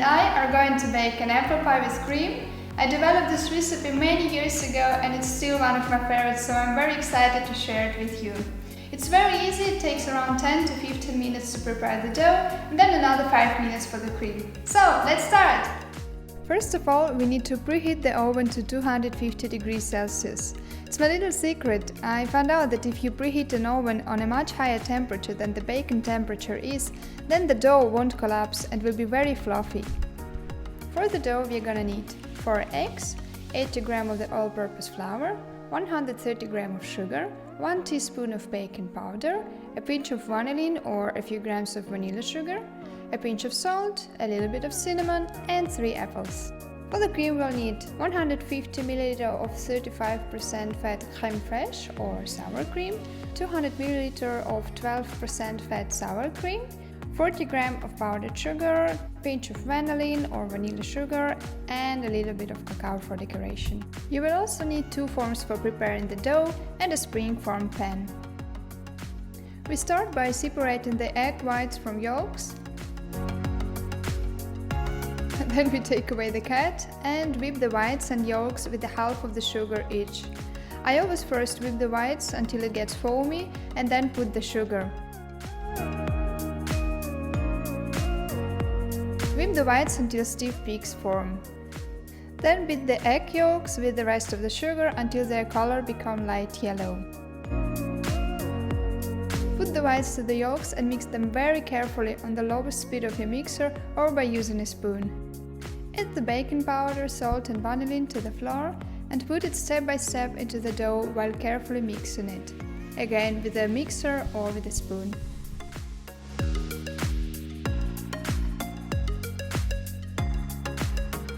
and I are going to bake an apple pie with cream. I developed this recipe many years ago and it's still one of my favorites, so I'm very excited to share it with you. It's very easy, it takes around 10 to 15 minutes to prepare the dough and then another 5 minutes for the cream. So, let's start! First of all, we need to preheat the oven to 250 degrees Celsius. It's my little secret. I found out that if you preheat an oven on a much higher temperature than the baking temperature is, then the dough won't collapse and will be very fluffy. For the dough we're gonna need 4 eggs, 80 grams of the all-purpose flour, 130 grams of sugar, 1 teaspoon of baking powder, a pinch of vanillin or a few grams of vanilla sugar, a pinch of salt, a little bit of cinnamon and 3 apples. For the cream we'll need 150 ml of 35% fat crème fraîche or sour cream, 200 ml of 12% fat sour cream, 40 grams of powdered sugar, a pinch of vanillin or vanilla sugar and a little bit of cacao for decoration. You will also need 2 forms for preparing the dough and a spring form pan. We start by separating the egg whites from yolks. Then we take away the cat and whip the whites and yolks with the half of the sugar each. I always first whip the whites until it gets foamy and then put the sugar. Whip the whites until stiff peaks form. Then beat the egg yolks with the rest of the sugar until their color becomes light yellow. Put the whites to the yolks and mix them very carefully on the lowest speed of your mixer or by using a spoon. Add the baking powder, salt and vanillin to the flour and put it step by step into the dough while carefully mixing it, again with a mixer or with a spoon.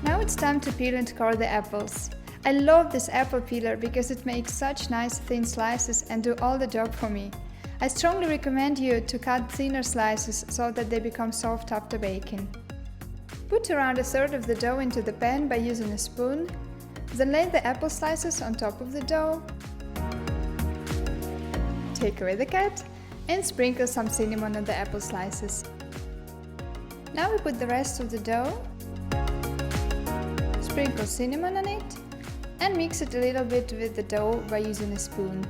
Now it's time to peel and core the apples. I love this apple peeler because it makes such nice thin slices and do all the job for me. I strongly recommend you to cut thinner slices so that they become soft after baking. Put around a third of the dough into the pan by using a spoon, then lay the apple slices on top of the dough, take away the cat and sprinkle some cinnamon on the apple slices. Now we put the rest of the dough, sprinkle cinnamon on it and mix it a little bit with the dough by using a spoon.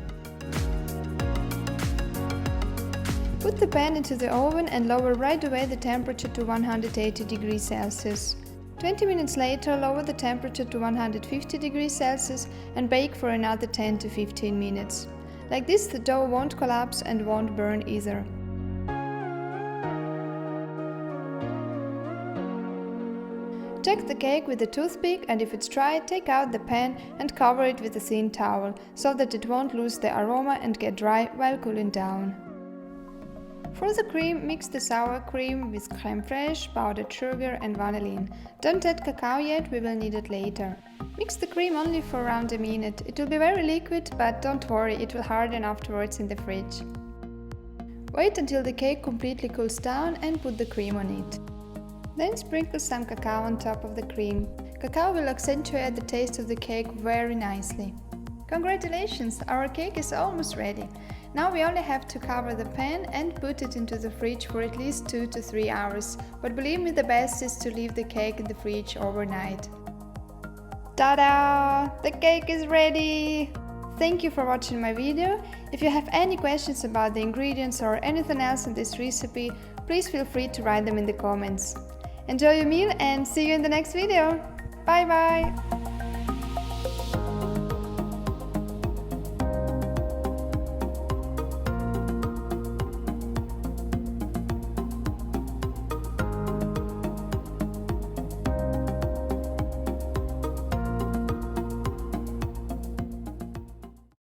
Put the pan into the oven and lower right away the temperature to 180 degrees Celsius. 20 minutes later, lower the temperature to 150 degrees Celsius and bake for another 10 to 15 minutes. Like this, the dough won't collapse and won't burn either. Check the cake with a toothpick and if it's dry, take out the pan and cover it with a thin towel so that it won't lose the aroma and get dry while cooling down. For the cream, mix the sour cream with crème fraîche, powdered sugar and vanillin. Don't add cacao yet, we will need it later. Mix the cream only for around a minute. It will be very liquid, but don't worry, it will harden afterwards in the fridge. Wait until the cake completely cools down and put the cream on it. Then sprinkle some cacao on top of the cream. Cacao will accentuate the taste of the cake very nicely. Congratulations, our cake is almost ready. Now we only have to cover the pan and put it into the fridge for at least 2 to 3 hours, but believe me, the best is to leave the cake in the fridge overnight. Ta-da! The cake is ready! Thank you for watching my video. If you have any questions about the ingredients or anything else in this recipe, please feel free to write them in the comments. Enjoy your meal and see you in the next video! Bye bye!